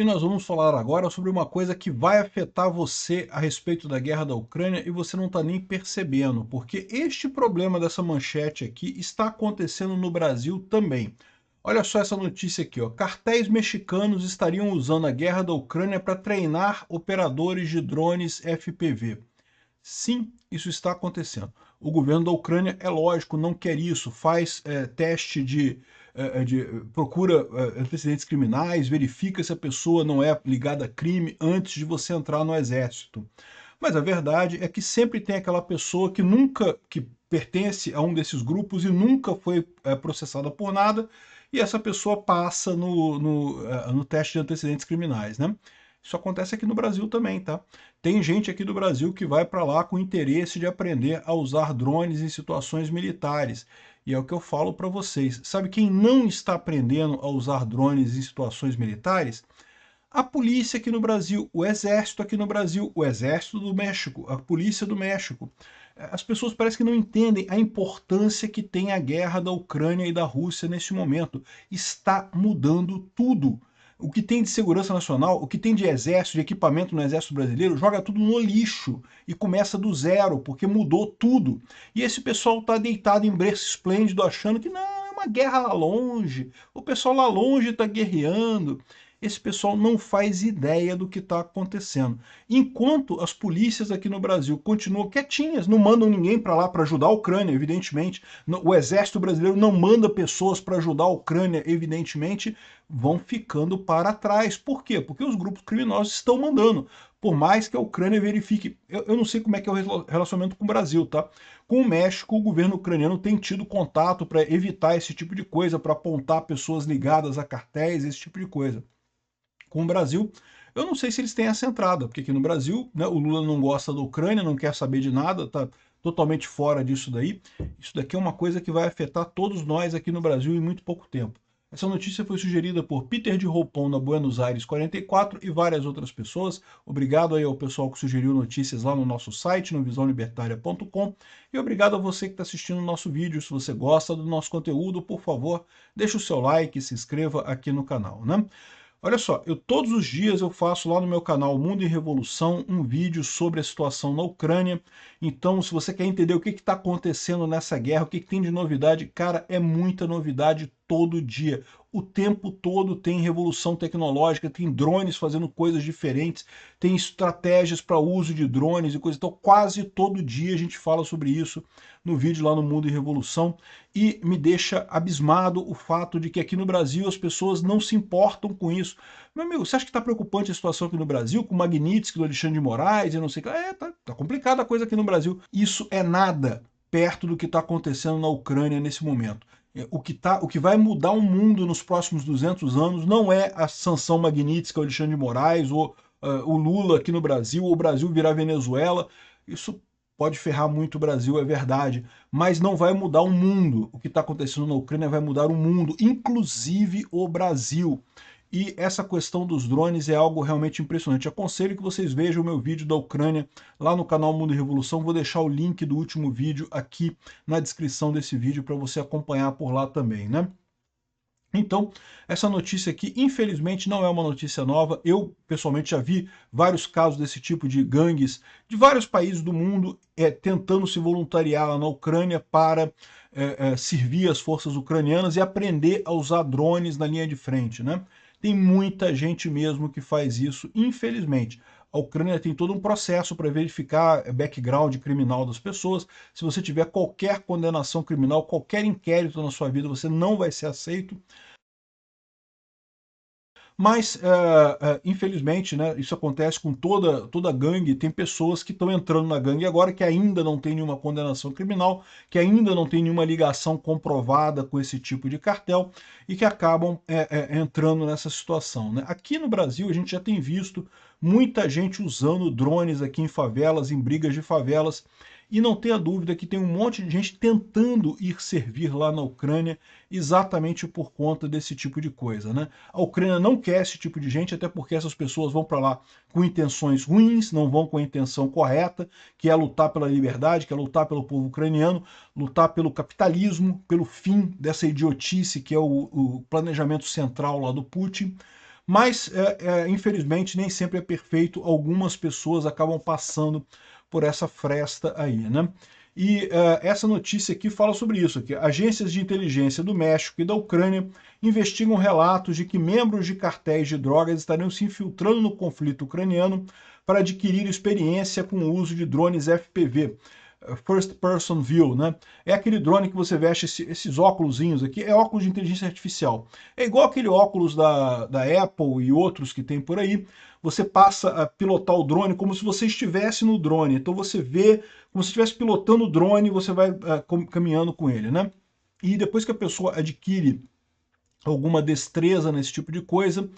E nós vamos falar agora sobre uma coisa que vai afetar você a respeito da guerra da Ucrânia e você não está nem percebendo, porque este problema dessa manchete aqui está acontecendo no Brasil também. Olha só essa notícia aqui, ó. Cartéis mexicanos estariam usando a guerra da Ucrânia para treinar operadores de drones FPV. Sim, isso está acontecendo. O governo da Ucrânia, é lógico, não quer isso, faz teste procura antecedentes criminais, verifica se a pessoa não é ligada a crime antes de você entrar no exército. Mas a verdade é que sempre tem aquela pessoa que pertence a um desses grupos e nunca foi processada por nada, e essa pessoa passa no teste de antecedentes criminais, né? Isso acontece aqui no Brasil também, tá? Tem gente aqui do Brasil que vai para lá com interesse de aprender a usar drones em situações militares. E é o que eu falo para vocês. Sabe quem não está aprendendo a usar drones em situações militares? A polícia aqui no Brasil, o exército aqui no Brasil, o exército do México, a polícia do México. As pessoas parecem que não entendem a importância que tem a guerra da Ucrânia e da Rússia neste momento. Está mudando tudo. O que tem de segurança nacional, o que tem de exército, de equipamento no exército brasileiro, joga tudo no lixo e começa do zero, porque mudou tudo. E esse pessoal está deitado em berço esplêndido achando que não, é uma guerra lá longe, o pessoal lá longe está guerreando. Esse pessoal não faz ideia do que está acontecendo. Enquanto as polícias aqui no Brasil continuam quietinhas, não mandam ninguém para lá para ajudar a Ucrânia, evidentemente, o exército brasileiro não manda pessoas para ajudar a Ucrânia, evidentemente, vão ficando para trás. Por quê? Porque os grupos criminosos estão mandando. Por mais que a Ucrânia verifique, eu não sei como é que é o relacionamento com o Brasil, tá? Com o México, o governo ucraniano tem tido contato para evitar esse tipo de coisa, para apontar pessoas ligadas a cartéis, esse tipo de coisa. Com o Brasil, eu não sei se eles têm essa entrada, porque aqui no Brasil, né, o Lula não gosta da Ucrânia, não quer saber de nada, está totalmente fora disso daí. Isso daqui é uma coisa que vai afetar todos nós aqui no Brasil em muito pouco tempo. Essa notícia foi sugerida por Peter de Roupão na Buenos Aires 44 e várias outras pessoas. Obrigado aí ao pessoal que sugeriu notícias lá no nosso site, no visãolibertaria.com. E obrigado a você que está assistindo o nosso vídeo. Se você gosta do nosso conteúdo, por favor, deixe o seu like e se inscreva aqui no canal, né? Olha só, todos os dias eu faço lá no meu canal Mundo em Revolução um vídeo sobre a situação na Ucrânia. Então, se você quer entender o que está acontecendo nessa guerra, o que tem de novidade, cara, é muita novidade todo dia. O tempo todo tem revolução tecnológica, tem drones fazendo coisas diferentes, tem estratégias para uso de drones e coisa. Então, quase todo dia a gente fala sobre isso no vídeo lá no Mundo em Revolução. E me deixa abismado o fato de que aqui no Brasil as pessoas não se importam com isso. Meu amigo, você acha que está preocupante a situação aqui no Brasil, com o Magnitsky do Alexandre de Moraes e não sei o que? Tá complicada a coisa aqui no Brasil. Isso é nada perto do que está acontecendo na Ucrânia nesse momento. O que vai mudar o mundo nos próximos 200 anos não é a sanção Magnitsky ao Alexandre de Moraes, ou o Lula aqui no Brasil, ou o Brasil virar Venezuela. Isso pode ferrar muito o Brasil, é verdade, mas não vai mudar o mundo. O que está acontecendo na Ucrânia vai mudar o mundo, inclusive o Brasil. E essa questão dos drones é algo realmente impressionante. Aconselho que vocês vejam o meu vídeo da Ucrânia lá no canal Mundo e Revolução. Vou deixar o link do último vídeo aqui na descrição desse vídeo para você acompanhar por lá também, né? Então, essa notícia aqui, infelizmente, não é uma notícia nova. Eu, pessoalmente, já vi vários casos desse tipo de gangues de vários países do mundo tentando se voluntariar lá na Ucrânia para servir as forças ucranianas e aprender a usar drones na linha de frente, né? Tem muita gente mesmo que faz isso, infelizmente. A Ucrânia tem todo um processo para verificar background criminal das pessoas. Se você tiver qualquer condenação criminal, qualquer inquérito na sua vida, você não vai ser aceito. Mas, infelizmente, né, isso acontece com toda gangue. Tem pessoas que estão entrando na gangue agora que ainda não tem nenhuma condenação criminal, que ainda não tem nenhuma ligação comprovada com esse tipo de cartel e que acabam entrando nessa situação, né? Aqui no Brasil a gente já tem visto muita gente usando drones aqui em favelas, em brigas de favelas, e não tenha dúvida que tem um monte de gente tentando ir servir lá na Ucrânia exatamente por conta desse tipo de coisa, né? A Ucrânia não quer esse tipo de gente, até porque essas pessoas vão para lá com intenções ruins, não vão com a intenção correta, que é lutar pela liberdade, que é lutar pelo povo ucraniano, lutar pelo capitalismo, pelo fim dessa idiotice que é o planejamento central lá do Putin. Mas, infelizmente, nem sempre é perfeito, algumas pessoas acabam passando por essa fresta aí, né? E essa notícia aqui fala sobre isso, que agências de inteligência do México e da Ucrânia investigam relatos de que membros de cartéis de drogas estariam se infiltrando no conflito ucraniano para adquirir experiência com o uso de drones FPV, First Person View, né? É aquele drone que você veste esses óculosinhos aqui, é óculos de inteligência artificial. É igual aquele óculos da Apple e outros que tem por aí. Você passa a pilotar o drone como se você estivesse no drone. Então você vê como se estivesse pilotando o drone e você vai caminhando com ele, né? E depois que a pessoa adquire alguma destreza nesse tipo de coisa,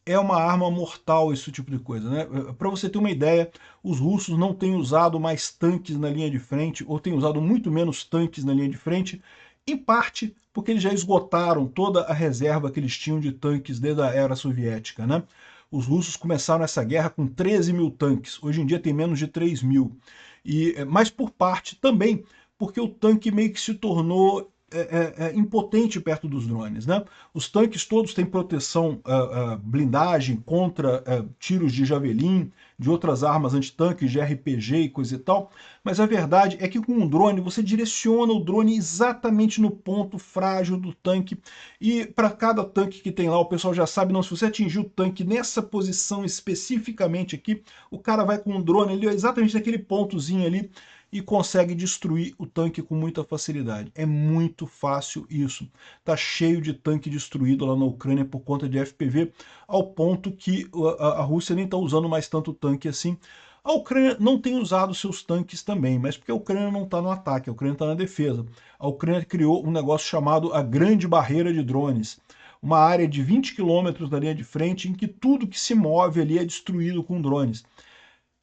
é uma arma mortal esse tipo de coisa, né? Para você ter uma ideia, os russos não têm usado mais tanques na linha de frente, ou têm usado muito menos tanques na linha de frente, em parte porque eles já esgotaram toda a reserva que eles tinham de tanques desde a era soviética, né? Os russos começaram essa guerra com 13 mil tanques, hoje em dia tem menos de 3 mil. Mas por parte também porque o tanque meio que se tornou impotente perto dos drones, né? Os tanques todos têm proteção, blindagem contra tiros de javelin, de outras armas antitanques, de RPG e coisa e tal, mas a verdade é que com um drone você direciona o drone exatamente no ponto frágil do tanque, e para cada tanque que tem lá, o pessoal já sabe, não, se você atingir o tanque nessa posição especificamente aqui, o cara vai com o drone ali, exatamente naquele pontozinho ali, e consegue destruir o tanque com muita facilidade. É muito fácil isso. Tá cheio de tanque destruído lá na Ucrânia por conta de FPV, ao ponto que a Rússia nem está usando mais tanto tanque assim. A Ucrânia não tem usado seus tanques também, mas porque a Ucrânia não está no ataque, a Ucrânia está na defesa. A Ucrânia criou um negócio chamado a Grande Barreira de Drones, uma área de 20 quilômetros da linha de frente em que tudo que se move ali é destruído com drones.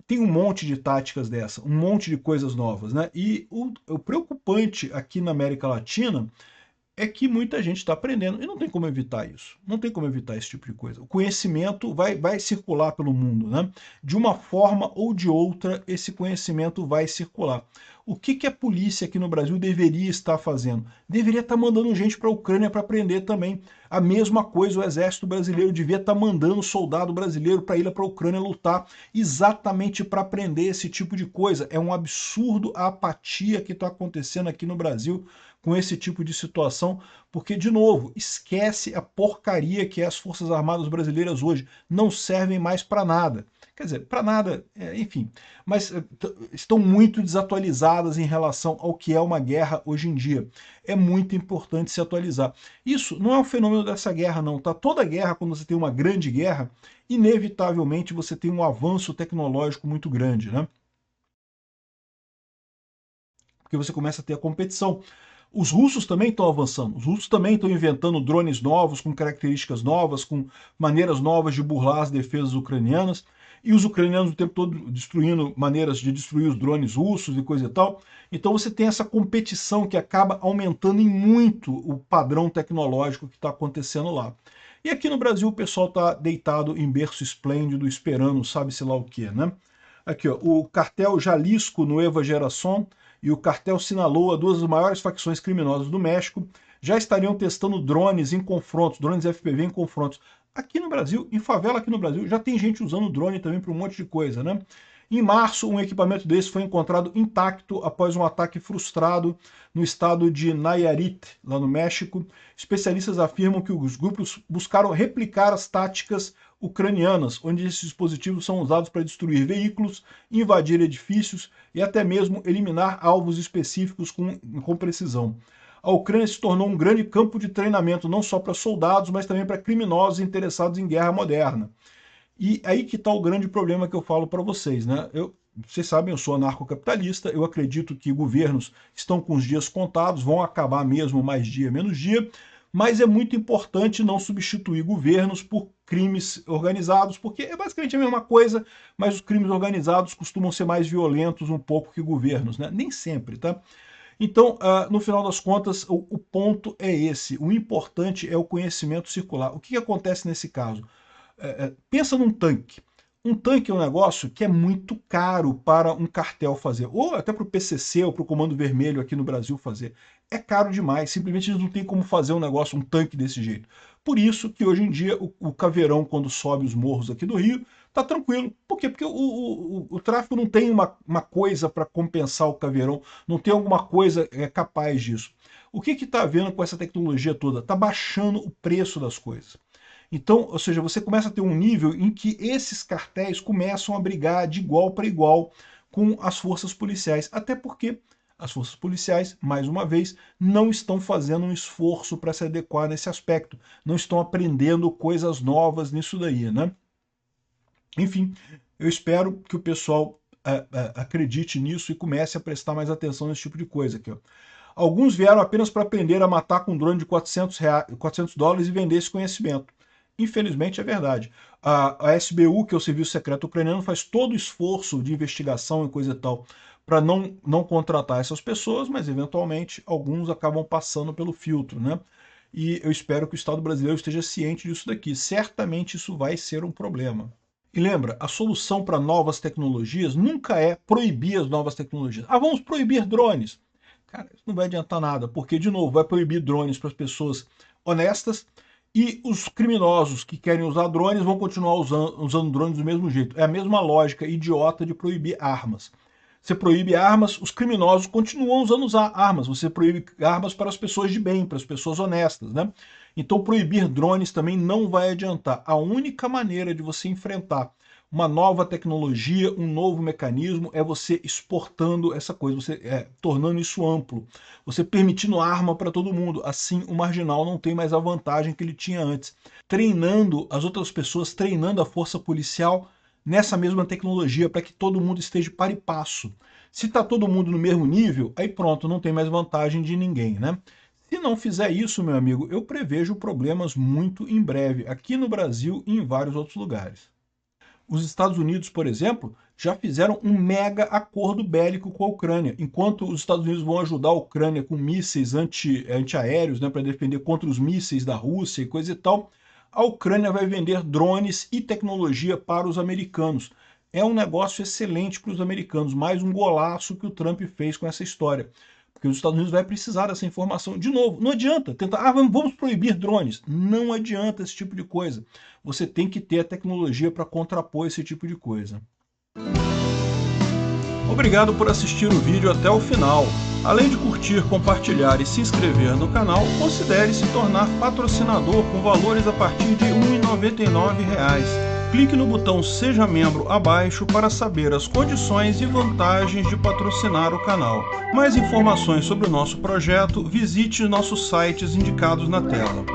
Tem um monte de táticas dessa, um monte de coisas novas, né? E o preocupante aqui na América Latina é que muita gente está aprendendo, e não tem como evitar isso, não tem como evitar esse tipo de coisa. O conhecimento vai circular pelo mundo, né? De uma forma ou de outra, esse conhecimento vai circular. O que a polícia aqui no Brasil deveria estar fazendo? Deveria estar mandando gente para a Ucrânia para aprender também. A mesma coisa o exército brasileiro devia estar mandando soldado brasileiro para ir para a Ucrânia lutar, exatamente para aprender esse tipo de coisa. É um absurdo a apatia que está acontecendo aqui no Brasil com esse tipo de situação, porque, de novo, esquece a porcaria que é as Forças Armadas brasileiras hoje. Não servem mais para nada. Quer dizer, para nada, enfim, mas estão muito desatualizadas em relação ao que é uma guerra hoje em dia. É muito importante se atualizar. Isso não é um fenômeno dessa guerra, não, tá? Toda guerra, quando você tem uma grande guerra, inevitavelmente você tem um avanço tecnológico muito grande, né? Porque você começa a ter a competição. Os russos também estão avançando, os russos também estão inventando drones novos, com características novas, com maneiras novas de burlar as defesas ucranianas, e os ucranianos o tempo todo destruindo maneiras de destruir os drones russos e coisa e tal. Então você tem essa competição que acaba aumentando em muito o padrão tecnológico que está acontecendo lá. E aqui no Brasil o pessoal está deitado em berço esplêndido, esperando sabe-se lá o que, né? Aqui, ó, o cartel Jalisco Nueva Geração e o cartel Sinaloa, duas das maiores facções criminosas do México, já estariam testando drones em confrontos, drones FPV em confrontos. Aqui no Brasil, em favela aqui no Brasil, já tem gente usando drone também para um monte de coisa, né? Em março, um equipamento desse foi encontrado intacto após um ataque frustrado no estado de Nayarit, lá no México. Especialistas afirmam que os grupos buscaram replicar as táticas ucranianas, onde esses dispositivos são usados para destruir veículos, invadir edifícios e até mesmo eliminar alvos específicos com precisão. A Ucrânia se tornou um grande campo de treinamento não só para soldados, mas também para criminosos interessados em guerra moderna. E aí que está o grande problema que eu falo para vocês, né? Vocês sabem, eu sou anarcocapitalista, eu acredito que governos estão com os dias contados, vão acabar mesmo mais dia, menos dia, mas é muito importante não substituir governos por crimes organizados, porque é basicamente a mesma coisa, mas os crimes organizados costumam ser mais violentos um pouco que governos, né? Nem sempre, tá? Então, no final das contas, o ponto é esse. O importante é o conhecimento circular. O que acontece nesse caso? Pensa num tanque. Um tanque é um negócio que é muito caro para um cartel fazer, ou até para o PCC ou para o Comando Vermelho aqui no Brasil fazer. É caro demais, simplesmente eles não tem como fazer um negócio, um tanque desse jeito. Por isso que hoje em dia o caveirão, quando sobe os morros aqui do Rio, tá tranquilo. Por quê? Porque o tráfego não tem uma coisa para compensar o caveirão, não tem alguma coisa capaz disso. O que está havendo com essa tecnologia toda? Está baixando o preço das coisas. Então, ou seja, você começa a ter um nível em que esses cartéis começam a brigar de igual para igual com as forças policiais, até porque as forças policiais, mais uma vez, não estão fazendo um esforço para se adequar nesse aspecto, não estão aprendendo coisas novas nisso daí, né? Enfim, eu espero que o pessoal acredite nisso e comece a prestar mais atenção nesse tipo de coisa aqui, ó. Alguns vieram apenas para aprender a matar com um drone de $400 e vender esse conhecimento. Infelizmente é verdade. A SBU, que é o Serviço Secreto Ucraniano, faz todo o esforço de investigação e coisa e tal para não contratar essas pessoas, mas eventualmente alguns acabam passando pelo filtro, né? E eu espero que o Estado brasileiro esteja ciente disso daqui. Certamente isso vai ser um problema. E lembra, a solução para novas tecnologias nunca é proibir as novas tecnologias. Ah, vamos proibir drones. Cara, isso não vai adiantar nada, porque, de novo, vai proibir drones para as pessoas honestas e os criminosos que querem usar drones vão continuar usando drones do mesmo jeito. É a mesma lógica idiota de proibir armas. Você proíbe armas, os criminosos continuam usando armas. Você proíbe armas para as pessoas de bem, para as pessoas honestas, né? Então proibir drones também não vai adiantar. A única maneira de você enfrentar uma nova tecnologia, um novo mecanismo, é você exportando essa coisa, você tornando isso amplo, você permitindo arma para todo mundo. Assim o marginal não tem mais a vantagem que ele tinha antes. Treinando as outras pessoas, treinando a força policial nessa mesma tecnologia, para que todo mundo esteja par e passo. Se está todo mundo no mesmo nível, aí pronto, não tem mais vantagem de ninguém, né? Se não fizer isso, meu amigo, eu prevejo problemas muito em breve, aqui no Brasil e em vários outros lugares. Os Estados Unidos, por exemplo, já fizeram um mega acordo bélico com a Ucrânia. Enquanto os Estados Unidos vão ajudar a Ucrânia com mísseis antiaéreos, né, para defender contra os mísseis da Rússia e coisa e tal, a Ucrânia vai vender drones e tecnologia para os americanos. É um negócio excelente para os americanos, mais um golaço que o Trump fez com essa história. Porque os Estados Unidos vai precisar dessa informação. De novo, não adianta tentar, vamos proibir drones. Não adianta esse tipo de coisa. Você tem que ter a tecnologia para contrapor esse tipo de coisa. Obrigado por assistir o vídeo até o final. Além de curtir, compartilhar e se inscrever no canal, considere se tornar patrocinador com valores a partir de R$ 1,99. Clique no botão Seja Membro abaixo para saber as condições e vantagens de patrocinar o canal. Mais informações sobre o nosso projeto, visite nossos sites indicados na tela.